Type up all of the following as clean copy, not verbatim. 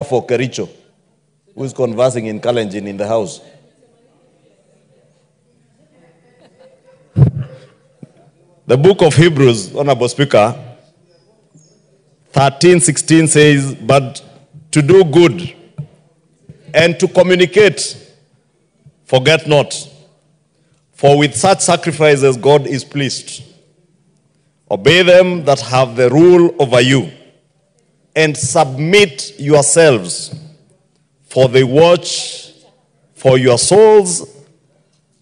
for Kericho, who is conversing in Kalenjin in the house. The book of Hebrews, Honorable Speaker, 13:16 says, but to do good and to communicate, forget not, for with such sacrifices God is pleased. Obey them that have the rule over you, and submit yourselves, for they watch for your souls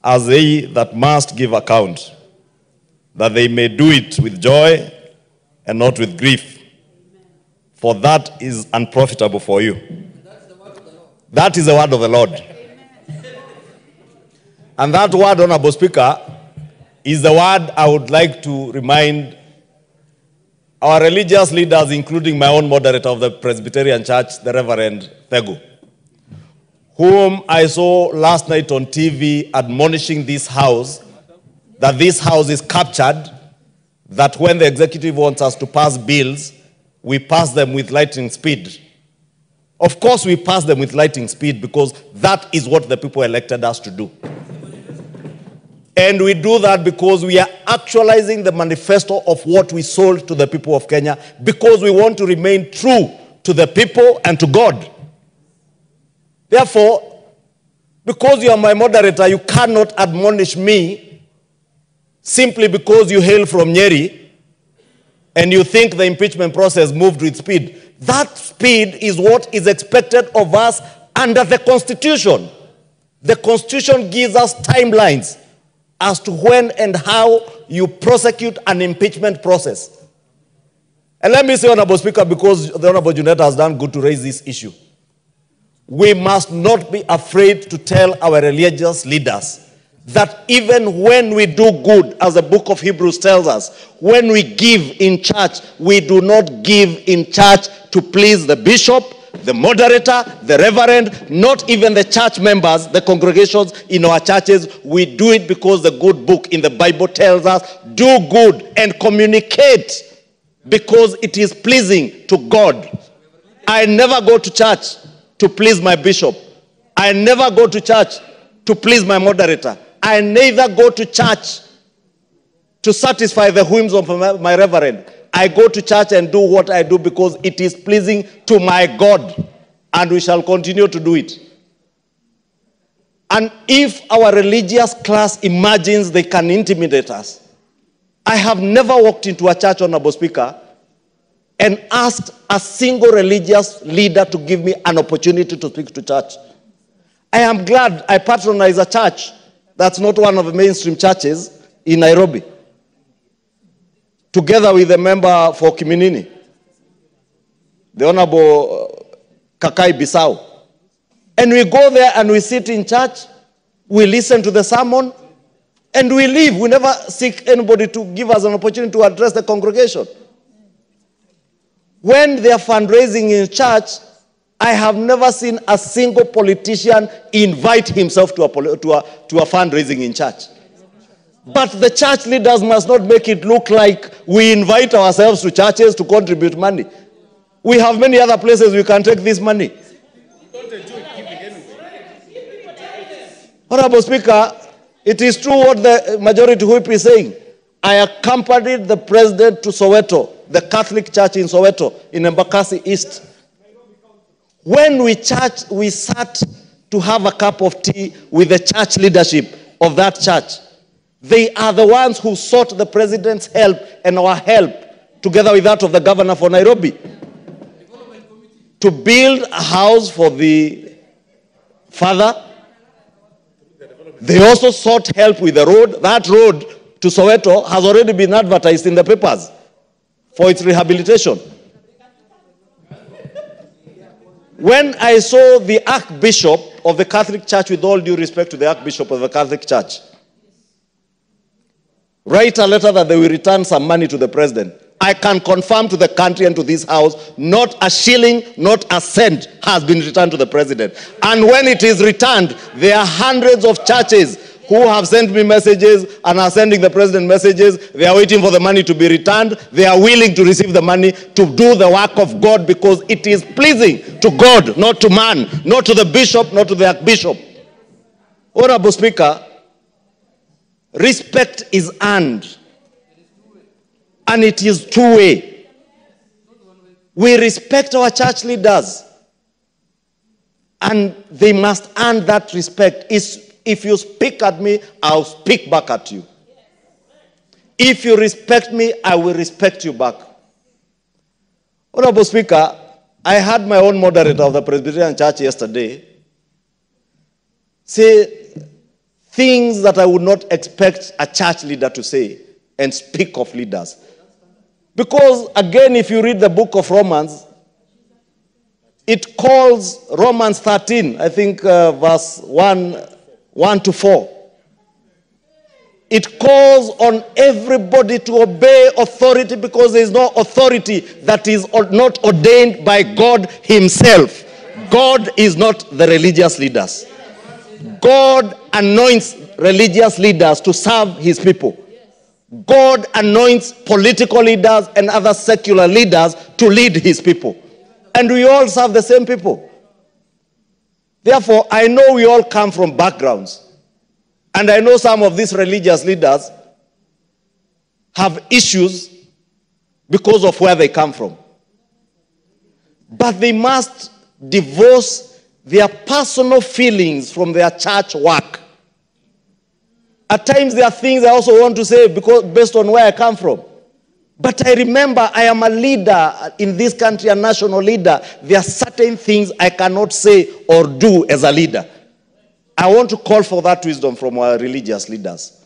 as they that must give account, that they may do it with joy and not with grief, for that is unprofitable for you. That is the word of the Lord. And that word, Honorable Speaker, is the word I would like to remind our religious leaders, including my own moderator of the Presbyterian Church, the Reverend Thegu, whom I saw last night on TV admonishing this house that this house is captured, that when the executive wants us to pass bills, we pass them with lightning speed. Of course we pass them with lightning speed because that is what the people elected us to do. And we do that because we are actualizing the manifesto of what we sold to the people of Kenya, because we want to remain true to the people and to God. Therefore, because you are my moderator, you cannot admonish me simply because you hail from Nyeri and you think the impeachment process moved with speed. That speed is what is expected of us under the Constitution. The Constitution gives us timelines as to when and how you prosecute an impeachment process. And let me say, Honorable Speaker, because the Honorable Juneta has done good to raise this issue, we must not be afraid to tell our religious leaders that even when we do good, as the book of Hebrews tells us, when we give in church, we do not give in church to please the bishop, the moderator, the reverend, not even the church members, the congregations in our churches. We do it because the good book in the Bible tells us, do good and communicate because it is pleasing to God. I never go to church to please my bishop. I never go to church to please my moderator. I neither go to church to satisfy the whims of my reverend. I go to church and do what I do because it is pleasing to my God, and we shall continue to do it. And if our religious class imagines they can intimidate us, I have never walked into a church, Honorable Speaker, and asked a single religious leader to give me an opportunity to speak to church. I am glad I patronize a church that's not one of the mainstream churches in Nairobi, together with a member for Kiminini, the Honorable Kakai Bisau. And we go there and we sit in church, we listen to the sermon, and we leave. We never seek anybody to give us an opportunity to address the congregation. When they are fundraising in church, I have never seen a single politician invite himself to a fundraising in church. But the church leaders must not make it look like we invite ourselves to churches to contribute money. We have many other places we can take this money. Honorable Speaker, it is true what the majority whip is saying. I accompanied the president to Soweto, the Catholic Church in Soweto, in Embakasi East. When we sat to have a cup of tea with the church leadership of that church. They are the ones who sought the president's help and our help, together with that of the governor for Nairobi, to build a house for the father. They also sought help with the road. That road to Soweto has already been advertised in the papers for its rehabilitation. When I saw the Archbishop of the Catholic Church, with all due respect to the Archbishop of the Catholic Church, write a letter that they will return some money to the president, I can confirm to the country and to this house, not a shilling, not a cent has been returned to the president. And when it is returned, there are hundreds of churches who have sent me messages and are sending the president messages. They are waiting for the money to be returned. They are willing to receive the money to do the work of God because it is pleasing to God, not to man, not to the bishop, not to the archbishop. Honorable Speaker, respect is earned, and it is two-way. We respect our church leaders, and they must earn that respect. If you speak at me, I'll speak back at you. If you respect me, I will respect you back. Honorable Speaker, I had my own moderator of the Presbyterian Church yesterday say things that I would not expect a church leader to say and speak of leaders. Because, again, if you read the book of Romans, it calls Romans 13, I think verse 1 to 4. It calls on everybody to obey authority because there is no authority that is not ordained by God himself. God is not the religious leaders. God anoints religious leaders to serve his people. God anoints political leaders and other secular leaders to lead his people. And we all serve the same people. Therefore, I know we all come from backgrounds. And I know some of these religious leaders have issues because of where they come from. But they must divorce their personal feelings from their church work. At times there are things I also want to say because based on where I come from. But I remember I am a leader in this country, a national leader. There are certain things I cannot say or do as a leader. I want to call for that wisdom from our religious leaders.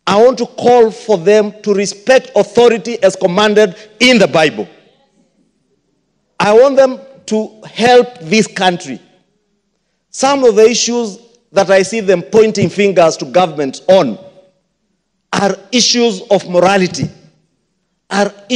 I want to call for them to respect authority as commanded in the Bible. I want them to help this country. Some of the issues that I see them pointing fingers to government on are issues of morality, are